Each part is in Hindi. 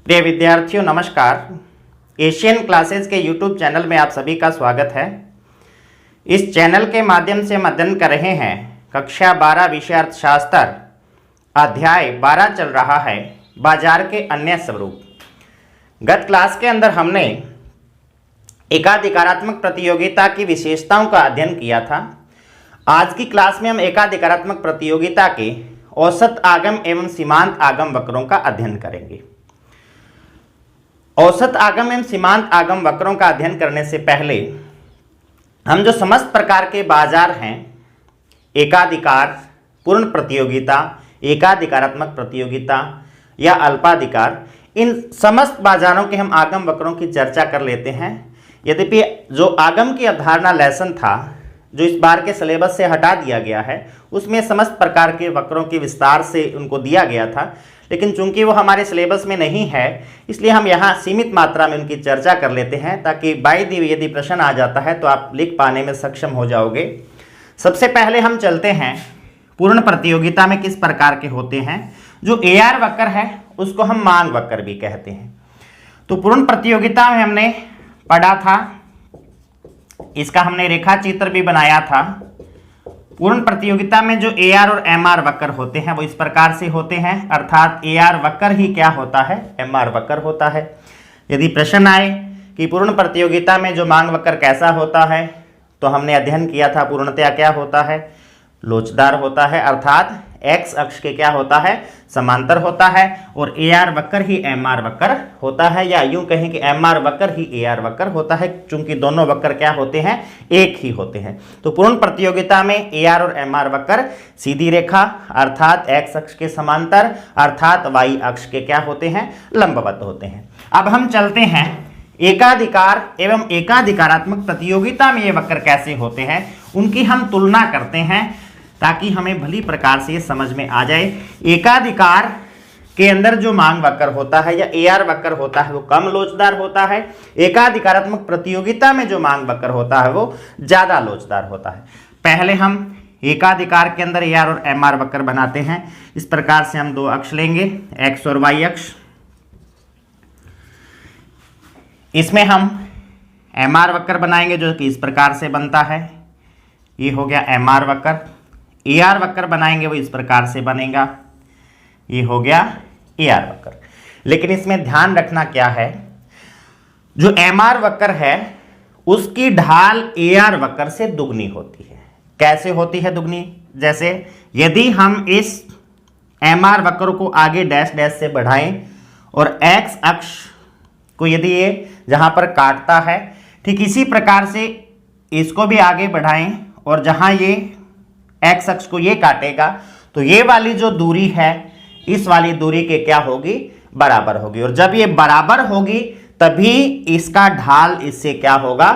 प्रिय विद्यार्थियों नमस्कार। एशियन क्लासेस के यूट्यूब चैनल में आप सभी का स्वागत है। इस चैनल के माध्यम से हम अध्ययन कर रहे हैं कक्षा 12 विषय अर्थशास्त्र, अध्याय 12 चल रहा है बाजार के अन्य स्वरूप। गत क्लास के अंदर हमने एकाधिकारात्मक प्रतियोगिता की विशेषताओं का अध्ययन किया था। आज की क्लास में हम एकाधिकारात्मक प्रतियोगिता के औसत आगम एवं सीमांत आगम वक्रों का अध्ययन करेंगे। औसत आगम एवं सीमांत आगम वक्रों का अध्ययन करने से पहले हम जो समस्त प्रकार के बाजार हैं, एकाधिकार, पूर्ण प्रतियोगिता, एकाधिकारात्मक प्रतियोगिता या अल्पाधिकार, इन समस्त बाजारों के हम आगम वक्रों की चर्चा कर लेते हैं। यद्यपि जो आगम की अवधारणा लेसन था जो इस बार के सिलेबस से हटा दिया गया है, उसमें समस्त प्रकार के वक्रों के विस्तार से उनको दिया गया था, लेकिन चूंकि वो हमारे सिलेबस में नहीं है इसलिए हम यहाँ सीमित मात्रा में उनकी चर्चा कर लेते हैं, ताकि बाय दी यदि प्रश्न आ जाता है तो आप लिख पाने में सक्षम हो जाओगे। सबसे पहले हम चलते हैं पूर्ण प्रतियोगिता में किस प्रकार के होते हैं। जो AR वक्र है उसको हम मांग वक्र भी कहते हैं। तो पूर्ण प्रतियोगिता में हमने पढ़ा था, इसका हमने रेखा चित्र भी बनाया था। पूर्ण प्रतियोगिता में जो AR और MR वक्र होते हैं वो इस प्रकार से होते हैं, अर्थात AR वक्र ही क्या होता है, MR वक्र होता है। यदि प्रश्न आए कि पूर्ण प्रतियोगिता में जो मांग वक्र कैसा होता है, तो हमने अध्ययन किया था पूर्णतया क्या होता है, लोचदार होता है, अर्थात X अक्ष के क्या होता है, समांतर होता है, और AR वक्र ही MR वक्र होता है, या यूं कहें कि MR वक्र ही AR वक्र होता है, चूंकि दोनों वक्र क्या होते हैं, एक ही होते हैं। तो पूर्ण प्रतियोगिता में AR और MR वक्र सीधी रेखा अर्थात X अक्ष के समांतर अर्थात Y अक्ष के क्या होते हैं, लंबवत होते हैं। अब हम चलते हैं एकाधिकार एवं एकाधिकारात्मक प्रतियोगिता में ये वक्र कैसे होते हैं, उनकी हम तुलना करते हैं ताकि हमें भली प्रकार से ये समझ में आ जाए। एकाधिकार के अंदर जो मांग वक्र होता है या AR वक्र होता है वो कम लोचदार होता है। एकाधिकारात्मक प्रतियोगिता में जो मांग वक्र होता है वो ज्यादा लोचदार होता है। पहले हम एकाधिकार के अंदर AR और MR वक्र बनाते हैं। इस प्रकार से हम दो अक्ष लेंगे, X और Y अक्ष। इसमें हम MR वक्र बनाएंगे जो कि इस प्रकार से बनता है, ये हो गया MR वक्र। AR वक्र बनाएंगे वो इस प्रकार से बनेगा, ये हो गया AR वक्र। लेकिन इसमें ध्यान रखना क्या है, जो MR वक्र है उसकी ढाल AR वक्र से दुगनी होती है। कैसे होती है दुगनी? जैसे यदि हम इस MR वक्र को आगे डैश डैश से बढ़ाएं और X अक्ष को यदि ये जहां पर काटता है, ठीक इसी प्रकार से इसको भी आगे बढ़ाएं और जहां ये X अक्ष को ये काटेगा, तो ये वाली जो दूरी है इस वाली दूरी के क्या होगी, बराबर होगी। और जब ये बराबर होगी तभी इसका ढाल इससे क्या होगा,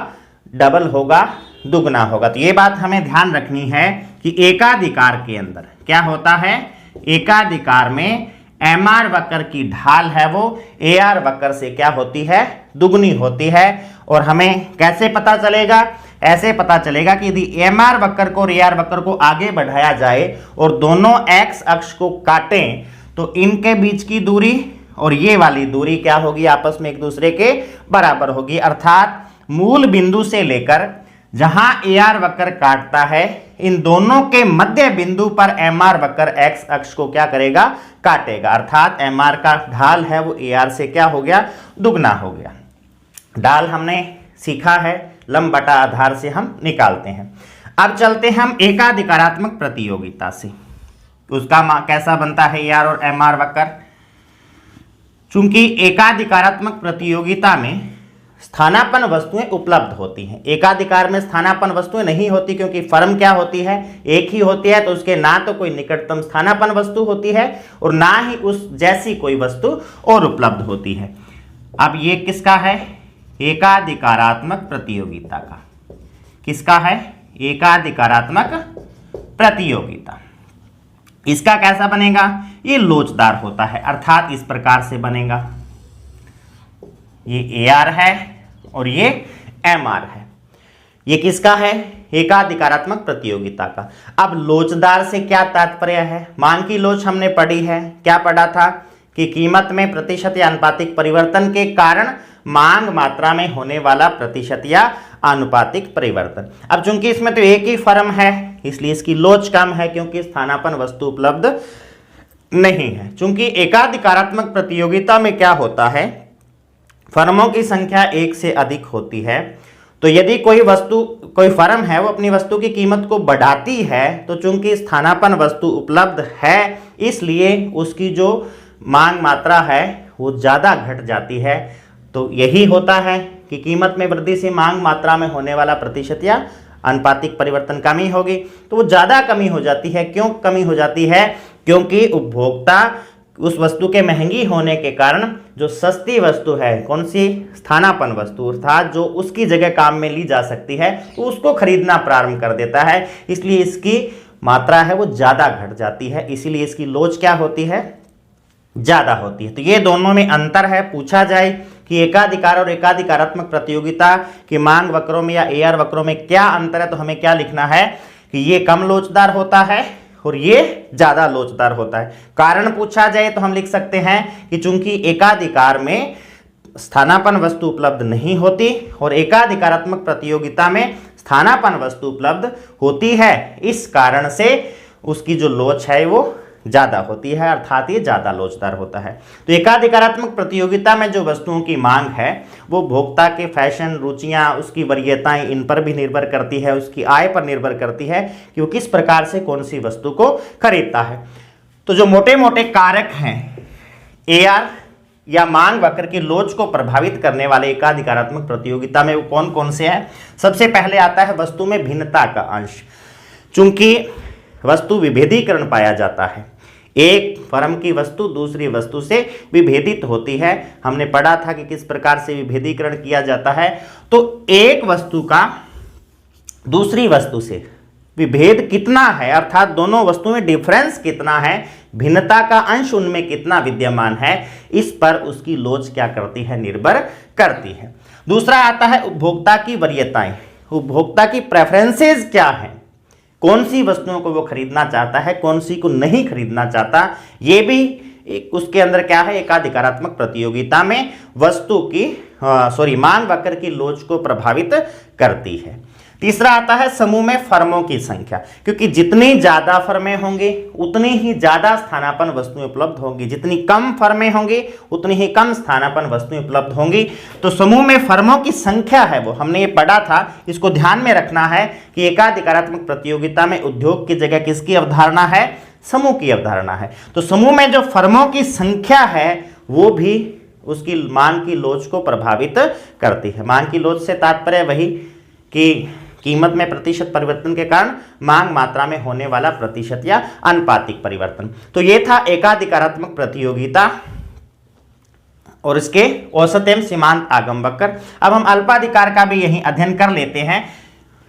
डबल होगा, दुगना होगा। तो ये बात हमें ध्यान रखनी है कि एकाधिकार के अंदर क्या होता है, एकाधिकार में MR वक्र की ढाल है वो AR वक्र से क्या होती है, दुगनी होती है। और हमें कैसे पता चलेगा, ऐसे पता चलेगा कि यदि MR वक्र को और AR वक्र को आगे बढ़ाया जाए और दोनों X अक्ष को काटें तो इनके बीच की दूरी और ये वाली दूरी क्या होगी, आपस में एक दूसरे के बराबर होगी। अर्थात मूल बिंदु से लेकर जहां AR वक्र काटता है इन दोनों के मध्य बिंदु पर MR वक्र X अक्ष को क्या करेगा, काटेगा। अर्थात MR का ढाल है वो AR से क्या हो गया, दुगना हो गया। ढाल हमने सीखा है, लंब बटा आधार से हम निकालते हैं। अब चलते हैं हम एकाधिकारात्मक प्रतियोगिता से, उसका कैसा बनता है AR और MR वक्र। चूंकि एकाधिकारात्मक प्रतियोगिता में स्थानापन्न वस्तुएं उपलब्ध होती हैं, एकाधिकार में स्थानापन्न वस्तुएं नहीं होती, क्योंकि फर्म क्या होती है, एक ही होती है, तो उसके ना तो कोई निकटतम स्थानापन्न वस्तु होती है और ना ही उस जैसी कोई वस्तु और उपलब्ध होती है। अब ये किसका है, एकाधिकारात्मक प्रतियोगिता का। किसका है, एकाधिकारात्मक प्रतियोगिता। इसका कैसा बनेगा, ये लोचदार होता है, अर्थात इस प्रकार से बनेगा। ये AR है और ये MR है। ये किसका है, एकाधिकारात्मक प्रतियोगिता का। अब लोचदार से क्या तात्पर्य है, मांग की लोच हमने पढ़ी है, क्या पढ़ा था कि कीमत में प्रतिशत या आनुपातिक परिवर्तन के कारण मांग मात्रा में होने वाला प्रतिशत या आनुपातिक परिवर्तन। अब चूंकि इसमें तो एक ही फर्म है इसलिए इसकी लोच कम है क्योंकि स्थानापन्न वस्तु उपलब्ध नहीं है। चूंकि एकाधिकारात्मक प्रतियोगिता में क्या होता है, फर्मों की संख्या एक से अधिक होती है, तो यदि कोई फर्म है वो अपनी वस्तु की कीमत को बढ़ाती है तो चूंकि स्थानापन्न वस्तु उपलब्ध है इसलिए उसकी जो मांग मात्रा है वो ज़्यादा घट जाती है। तो यही होता है कि कीमत में वृद्धि से मांग मात्रा में होने वाला प्रतिशत या आनुपातिक परिवर्तन कमी होगी, तो वो ज़्यादा कमी हो जाती है। क्यों कमी हो जाती है? क्योंकि उपभोक्ता उस वस्तु के महंगी होने के कारण जो सस्ती वस्तु है, कौन सी, स्थानापन्न वस्तु, अर्थात जो उसकी जगह काम में ली जा सकती है, तो उसको खरीदना प्रारंभ कर देता है, इसलिए इसकी मात्रा है वो ज़्यादा घट जाती है, इसीलिए इसकी लोच क्या होती है, ज़्यादा होती है। तो ये दोनों में अंतर है। पूछा जाए कि एकाधिकार और एकाधिकारात्मक प्रतियोगिता की मांग वक्रों में या एआर वक्रों में क्या अंतर है, तो हमें क्या लिखना है कि ये कम लोचदार होता है और ये ज़्यादा लोचदार होता है। कारण पूछा जाए तो हम लिख सकते हैं कि चूंकि एकाधिकार में स्थानापन्न वस्तु उपलब्ध नहीं होती और एकाधिकारात्मक प्रतियोगिता में स्थानापन्न वस्तु उपलब्ध होती है, इस कारण से उसकी जो लोच है वो ज़्यादा होती है, अर्थात ये ज़्यादा लोचदार होता है। तो एकाधिकारात्मक प्रतियोगिता में जो वस्तुओं की मांग है वो भोक्ता के फैशन, रुचियाँ, उसकी वरीयताएं, इन पर भी निर्भर करती है, उसकी आय पर निर्भर करती है कि वो किस प्रकार से कौन सी वस्तु को खरीदता है। तो जो मोटे मोटे कारक हैं एआर या मांग वक्र की लोच को प्रभावित करने वाले एकाधिकारात्मक प्रतियोगिता में वो कौन कौन से हैं? सबसे पहले आता है वस्तु में भिन्नता का अंश। चूंकि वस्तु विभेदीकरण पाया जाता है, एक फर्म की वस्तु दूसरी वस्तु से विभेदित होती है। हमने पढ़ा था कि किस प्रकार से विभेदीकरण किया जाता है। तो एक वस्तु का दूसरी वस्तु से विभेद कितना है, अर्थात दोनों वस्तुओं में डिफरेंस कितना है, भिन्नता का अंश उनमें कितना विद्यमान है, इस पर उसकी लोच क्या करती है, निर्भर करती है। दूसरा आता है उपभोक्ता की वरीयताएं। उपभोक्ता की प्रेफरेंसेस क्या है, कौन सी वस्तुओं को वो खरीदना चाहता है, कौन सी को नहीं खरीदना चाहता, ये भी उसके अंदर क्या है, एकाधिकारात्मक प्रतियोगिता में वस्तु की मांग वक्र की लोच को प्रभावित करती है। तीसरा आता है समूह में फर्मों की संख्या, क्योंकि जितनी ज्यादा फर्में होंगी उतनी ही ज्यादा स्थानापन्न वस्तुएं उपलब्ध होंगी, जितनी कम फर्में होंगी उतनी ही कम स्थानापन्न वस्तुएं उपलब्ध होंगी। तो समूह में फर्मों की संख्या है वो हमने ये पढ़ा था, इसको ध्यान में रखना है कि एकाधिकारात्मक प्रतियोगिता में उद्योग की जगह किसकी अवधारणा है, समूह की अवधारणा है। तो समूह में जो फर्मों की संख्या है वो भी उसकी मांग की लोच को प्रभावित करती है। मांग की लोच से तात्पर्य वही कि कीमत में प्रतिशत परिवर्तन के कारण मांग मात्रा में होने वाला प्रतिशत या आनुपातिक परिवर्तन। तो ये था एकाधिकारात्मक प्रतियोगिता और इसके औसत एवं सीमांत आगम वक्र। अब हम अल्पाधिकार का भी यही अध्ययन कर लेते हैं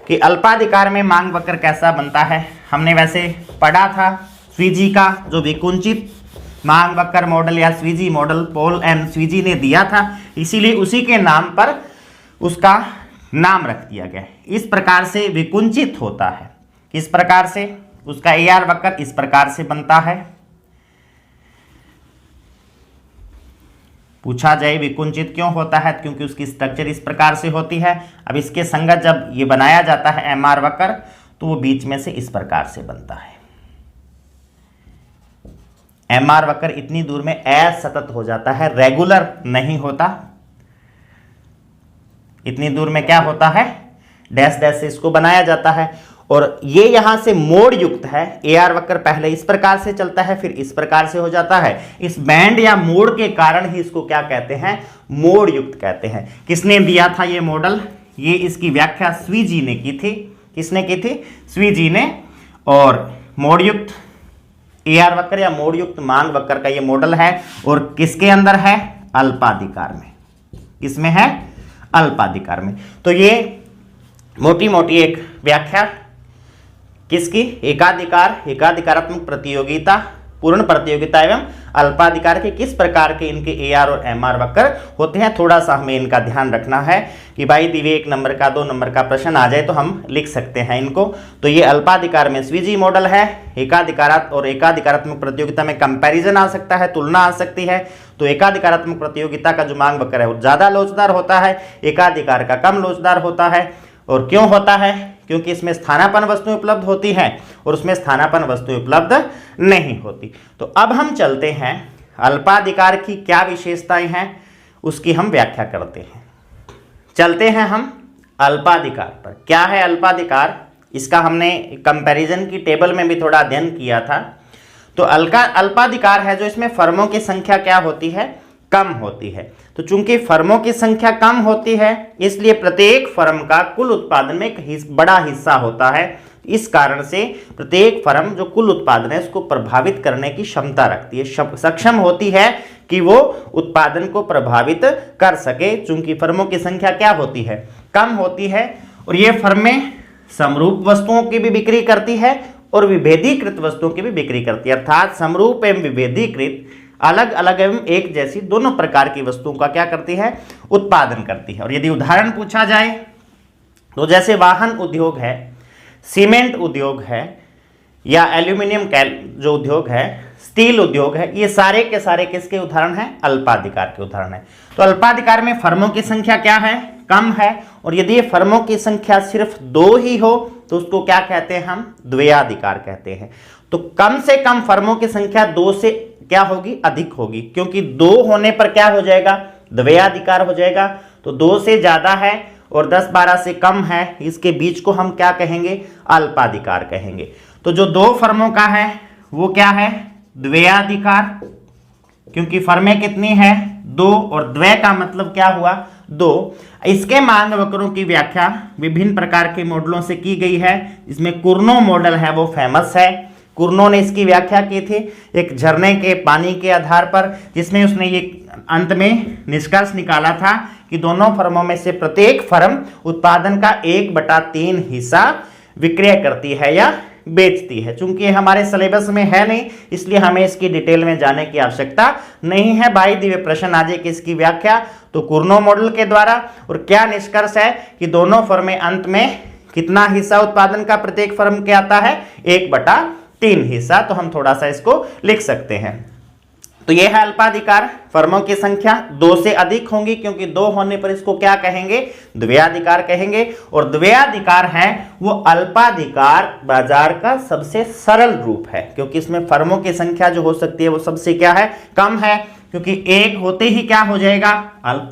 कि अल्पाधिकार में मांग वक्र कैसा बनता है। हमने वैसे पढ़ा था स्वीजी का जो विकुंचित मांग वक्र मॉडल या स्वीजी मॉडल पॉल एम स्वीजी ने दिया था, इसीलिए उसी के नाम पर उसका नाम रख दिया गया है। इस प्रकार से विकुंचित होता है। किस प्रकार से? उसका एआर वक्र इस प्रकार से बनता है। पूछा जाए विकुंचित क्यों होता है, क्योंकि उसकी स्ट्रक्चर इस प्रकार से होती है। अब इसके संगत जब ये बनाया जाता है एमआर वक्र तो वो बीच में से इस प्रकार से बनता है। एमआर वक्र इतनी दूर में असतत हो जाता है, रेगुलर नहीं होता। इतनी दूर में क्या होता है, डैश डैश से इसको बनाया जाता है और ये यहां से मोड़ युक्त है। एआर वक्र पहले इस प्रकार से चलता है फिर इस प्रकार से हो जाता है। इस बैंड या मोड़ के कारण ही इसको क्या कहते हैं, मोड़ युक्त कहते हैं। किसने दिया था ये मॉडल, ये इसकी व्याख्या स्वीजी ने की थी। किसने की थी, स्वीजी ने। और मोड़ युक्त एआर वक्र या मोड़ युक्त मांग वक्र का ये मॉडल है और किसके अंदर है, अल्पाधिकार में। किसमें है, अल्पाधिकार में। तो ये मोटी मोटी एक व्याख्या किसकी, एकाधिकार, एकाधिकारात्मक प्रतियोगिता पूर्ण प्रतियोगिता एवं अल्पाधिकार के किस प्रकार के इनके एआर और एमआर वक्र होते हैं। थोड़ा सा हमें इनका ध्यान रखना है कि भाई दिव्य 1 नंबर का 2 नंबर का प्रश्न आ जाए तो हम लिख सकते हैं इनको। तो ये अल्पाधिकार में स्वीजी मॉडल है, एकाधिकारात्मक और एकाधिकारात्मक प्रतियोगिता में कंपैरिजन आ सकता है, तुलना आ सकती है। तो एकाधिकारात्मक प्रतियोगिता का जो मांग वक्र है वो ज़्यादा लोचदार होता है, एकाधिकार का कम लोचदार होता है। और क्यों होता है? क्योंकि इसमें स्थानापन्न वस्तुएं उपलब्ध होती हैं और उसमें स्थानापन्न वस्तुएं उपलब्ध नहीं होती। तो अब हम चलते हैं अल्पाधिकार की क्या विशेषताएं हैं उसकी हम व्याख्या करते हैं। चलते हैं हम अल्पाधिकार पर। क्या है अल्पाधिकार? इसका हमने कंपैरिजन की टेबल में भी थोड़ा अध्ययन किया था। तो अल्पाधिकार है जो इसमें फर्मों की संख्या क्या होती है? कम होती है। तो चूंकि फर्मों की संख्या कम होती है इसलिए प्रत्येक फर्म का कुल उत्पादन में एक बड़ा हिस्सा होता है। इस कारण से प्रत्येक फर्म जो कुल उत्पादन है उसको प्रभावित करने की क्षमता रखती है, सक्षम होती है कि वो उत्पादन को प्रभावित कर सके। चूंकि फर्मों की संख्या क्या होती है? कम होती है। और ये फर्में समरूप वस्तुओं की भी बिक्री करती है और विभेदीकृत वस्तुओं की भी बिक्री करती है। अर्थात समरूप एवं विभेदीकृत अलग अलग एवं एक जैसी दोनों प्रकार की वस्तुओं का क्या करती है? उत्पादन करती है। और यदि उदाहरण पूछा जाए तो जैसे वाहन उद्योग है, सीमेंट उद्योग है, या एल्यूमिनियम जो उद्योग है, स्टील उद्योग है, ये सारे के सारे किसके उदाहरण हैं? अल्पाधिकार के उदाहरण है। तो अल्पाधिकार में फर्मों की संख्या क्या है? कम है। और यदि ये फर्मों की संख्या सिर्फ 2 ही हो तो उसको क्या कहते हैं? हम द्वयाधिकार कहते हैं। तो कम से कम फर्मों की संख्या 2 से क्या होगी? अधिक होगी, क्योंकि 2 होने पर क्या हो जाएगा? द्वयाधिकार हो जाएगा। तो 2 से ज्यादा है और 10-12 से कम है, इसके बीच को हम क्या कहेंगे? अल्पाधिकार कहेंगे। तो जो 2 फर्मों का है वो क्या है? द्वयाधिकार, क्योंकि फर्में कितनी है? 2, और द्वय का मतलब क्या हुआ? 2। इसके मांग वक्रों की व्याख्या विभिन्न प्रकार के मॉडलों से की गई है। इसमें कुर्नो मॉडल है वो फेमस है। कुर्नो ने इसकी व्याख्या की थी एक झरने के पानी के आधार पर, जिसमें उसने ये अंत में निष्कर्ष निकाला था कि दोनों फर्मों में से प्रत्येक फर्म उत्पादन का 1/3 हिस्सा विक्रय करती है या बेचती है। चूंकि ये हमारे सिलेबस में है नहीं इसलिए हमें इसकी डिटेल में जाने की आवश्यकता नहीं है। भाई दिव्य प्रश्न आ जाए कि इसकी व्याख्या तो कुर्नो मॉडल के द्वारा। और क्या निष्कर्ष है कि दोनों फर्में अंत में कितना हिस्सा उत्पादन का प्रत्येक फर्म के आता है? 1/3 हिस्सा। तो हम थोड़ा सा इसको लिख सकते हैं। तो यह है अल्पाधिकार। फर्मों की संख्या 2 से अधिक होंगी, क्योंकि 2 होने पर इसको क्या कहेंगे? द्वयाधिकार कहेंगे। और द्वयाधिकार है वो अल्पाधिकार बाजार का सबसे सरल रूप है, क्योंकि इसमें फर्मों की संख्या जो हो सकती है वो सबसे क्या है? कम है। क्योंकि 1 होते ही क्या हो जाएगा?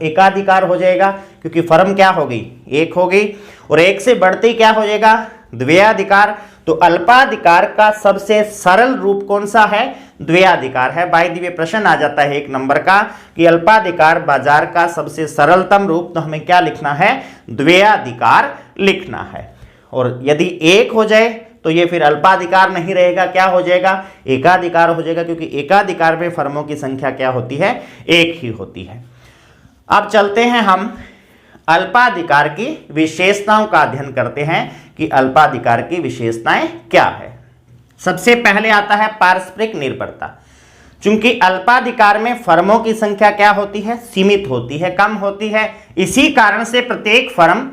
एकाधिकार हो जाएगा, क्योंकि फर्म क्या हो गई? 1 हो गई। और 1 से बढ़ते ही क्या हो जाएगा? द्वयाधिकार। तो अल्पाधिकार का सबसे सरल रूप कौन सा है? द्वयाधिकार है। बाय दिव्य प्रश्न आ जाता है 1 नंबर का कि अल्पाधिकार बाजार का सबसे सरलतम रूप, तो हमें क्या लिखना है? द्वयाधिकार लिखना है। और यदि 1 हो जाए तो ये फिर अल्पाधिकार नहीं रहेगा, क्या हो जाएगा? एकाधिकार हो जाएगा, क्योंकि एकाधिकार में फर्मों की संख्या क्या होती है? 1 ही होती है। अब चलते हैं हम अल्पाधिकार की विशेषताओं का अध्ययन करते हैं कि अल्पाधिकार की विशेषताएं क्या है। सबसे पहले आता है पारस्परिक निर्भरता। चूंकि अल्पाधिकार में फर्मों की संख्या क्या होती है? सीमित होती है, कम होती है। इसी कारण से प्रत्येक फर्म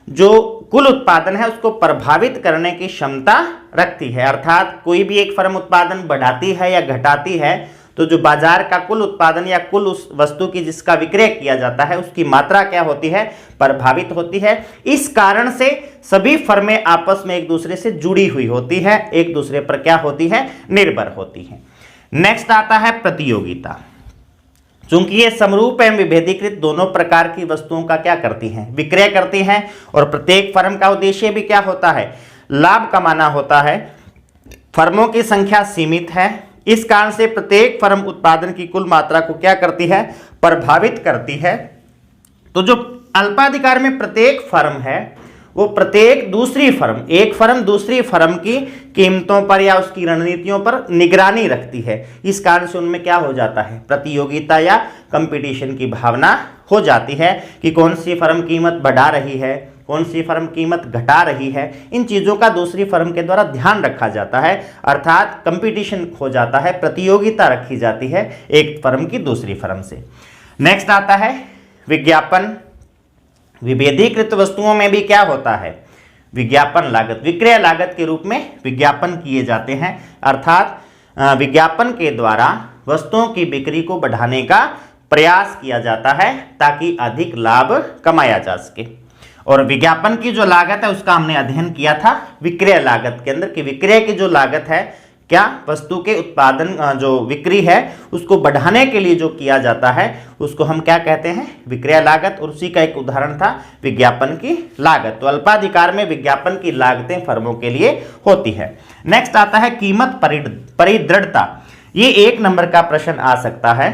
जो कुल उत्पादन है उसको प्रभावित करने की क्षमता रखती है। अर्थात कोई भी एक फर्म उत्पादन बढ़ाती है या घटाती है तो जो बाजार का कुल उत्पादन या कुल उस वस्तु की जिसका विक्रय किया जाता है उसकी मात्रा क्या होती है? प्रभावित होती है। इस कारण से सभी फर्में आपस में एक दूसरे से जुड़ी हुई होती है, एक दूसरे पर क्या होती है? निर्भर होती है। नेक्स्ट आता है प्रतियोगिता। चूंकि ये समरूप एवं विभेदीकृत दोनों प्रकार की वस्तुओं का क्या करती हैं? विक्रय करती हैं। और प्रत्येक फर्म का उद्देश्य भी क्या होता है? लाभ कमाना होता है। फर्मों की संख्या सीमित है। इस कारण से प्रत्येक फर्म उत्पादन की कुल मात्रा को क्या करती है? प्रभावित करती है। तो जो अल्पाधिकार में प्रत्येक फर्म है वो प्रत्येक दूसरी फर्म, एक फर्म दूसरी फर्म की कीमतों पर या उसकी रणनीतियों पर निगरानी रखती है। इस कारण से उनमें क्या हो जाता है? प्रतियोगिता या कंपटीशन की भावना हो जाती है कि कौन सी फर्म कीमत बढ़ा रही है कौन सी फर्म कीमत घटा रही है, इन चीज़ों का दूसरी फर्म के द्वारा ध्यान रखा जाता है, अर्थात कंपटीशन हो जाता है, प्रतियोगिता रखी जाती है एक फर्म की दूसरी फर्म से। नेक्स्ट आता है विज्ञापन। विभेदीकृत वस्तुओं में भी क्या होता है, विज्ञापन लागत, विक्रय लागत के रूप में विज्ञापन किए जाते हैं, अर्थात विज्ञापन के द्वारा वस्तुओं की बिक्री को बढ़ाने का प्रयास किया जाता है ताकि अधिक लाभ कमाया जा सके। और विज्ञापन की जो लागत है उसका हमने अध्ययन किया था विक्रय लागत के अंदर, कि विक्रय की जो लागत है, क्या वस्तु के उत्पादन जो बिक्री है उसको बढ़ाने के लिए जो किया जाता है उसको हम क्या कहते हैं, विक्रय लागत। और उसी का एक उदाहरण था विज्ञापन की लागत। तो अल्पाधिकार में विज्ञापन की लागतें फर्मों के लिए होती है। नेक्स्ट आता है कीमत परिदृढ़ता। ये 1 नंबर का प्रश्न आ सकता है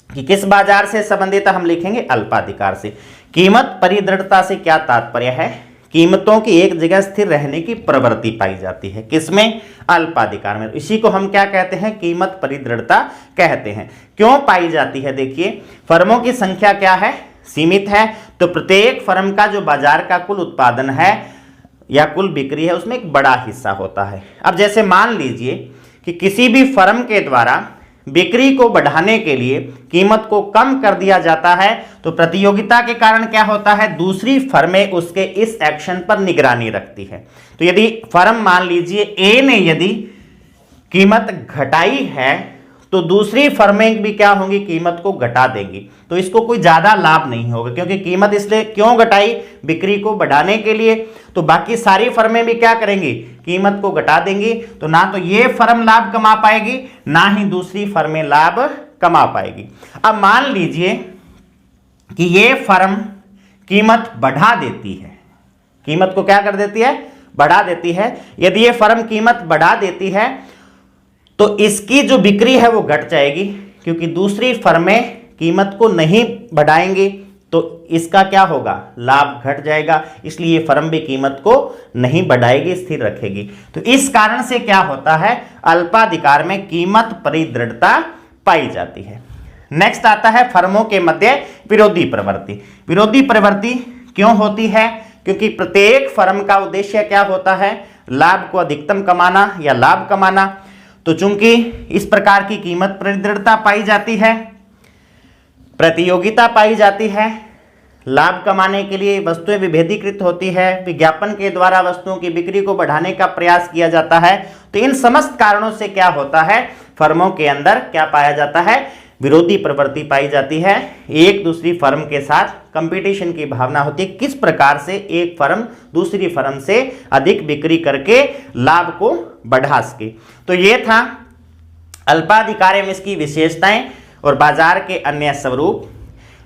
कि किस बाजार से संबंधित, हम लिखेंगे अल्पाधिकार से। कीमत परिदृढ़ता से क्या तात्पर्य है, कीमतों की एक जगह स्थिर रहने की प्रवृत्ति पाई जाती है, किसमें, अल्पाधिकार में। इसी को हम क्या कहते हैं, कीमत परिदृढ़ता कहते हैं। क्यों पाई जाती है, देखिए फर्मों की संख्या क्या है, सीमित है, तो प्रत्येक फर्म का जो बाजार का कुल उत्पादन है या कुल बिक्री है उसमें एक बड़ा हिस्सा होता है। अब जैसे मान लीजिए कि किसी भी फर्म के द्वारा बिक्री को बढ़ाने के लिए कीमत को कम कर दिया जाता है, तो प्रतियोगिता के कारण क्या होता है, दूसरी फर्में उसके इस एक्शन पर निगरानी रखती है। तो यदि फर्म मान लीजिए ए ने यदि कीमत घटाई है तो दूसरी फर्में भी क्या होंगी, कीमत को घटा देंगी, तो इसको कोई ज्यादा लाभ नहीं होगा, क्योंकि कीमत इसलिए क्यों घटाई, बिक्री को बढ़ाने के लिए। तो बाकी सारी फर्में भी क्या करेंगी, कीमत को घटा देंगी, तो ना तो ये फर्म लाभ कमा पाएगी ना ही दूसरी फर्में लाभ कमा पाएगी। अब मान लीजिए कि ये फर्म कीमत बढ़ा देती है, कीमत को क्या कर देती है, बढ़ा देती है। यदि ये फर्म कीमत बढ़ा देती है तो इसकी जो बिक्री है वो घट जाएगी, क्योंकि दूसरी फर्में कीमत को नहीं बढ़ाएंगी, तो इसका क्या होगा, लाभ घट जाएगा, इसलिए फर्म भी कीमत को नहीं बढ़ाएगी, स्थिर रखेगी। तो इस कारण से क्या होता है, अल्पाधिकार में कीमत परिदृढ़ता पाई जाती है। नेक्स्ट आता है फर्मों के मध्य विरोधी प्रवृत्ति। विरोधी प्रवृत्ति क्यों होती है, क्योंकि प्रत्येक फर्म का उद्देश्य क्या होता है, लाभ को अधिकतम कमाना या लाभ कमाना। तो चूंकि इस प्रकार की कीमत परिदृढ़ता पाई जाती है, प्रतियोगिता पाई जाती है, लाभ कमाने के लिए वस्तुएं विभेदीकृत होती है, विज्ञापन के द्वारा वस्तुओं की बिक्री को बढ़ाने का प्रयास किया जाता है, तो इन समस्त कारणों से क्या होता है, फर्मों के अंदर क्या पाया जाता है, विरोधी प्रवृत्ति पाई जाती है। एक दूसरी फर्म के साथ कंपटीशन की भावना होती है, किस प्रकार से एक फर्म दूसरी फर्म से अधिक बिक्री करके लाभ को बढ़ा सके। तो ये था अल्पाधिकार एवं इसकी विशेषताएं और बाजार के अन्य स्वरूप।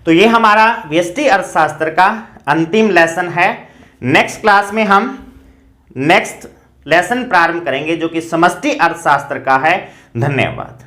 तो ये हमारा व्यष्टि अर्थशास्त्र का अंतिम लेसन है। नेक्स्ट क्लास में हम नेक्स्ट लेसन प्रारंभ करेंगे जो कि समष्टि अर्थशास्त्र का है। धन्यवाद।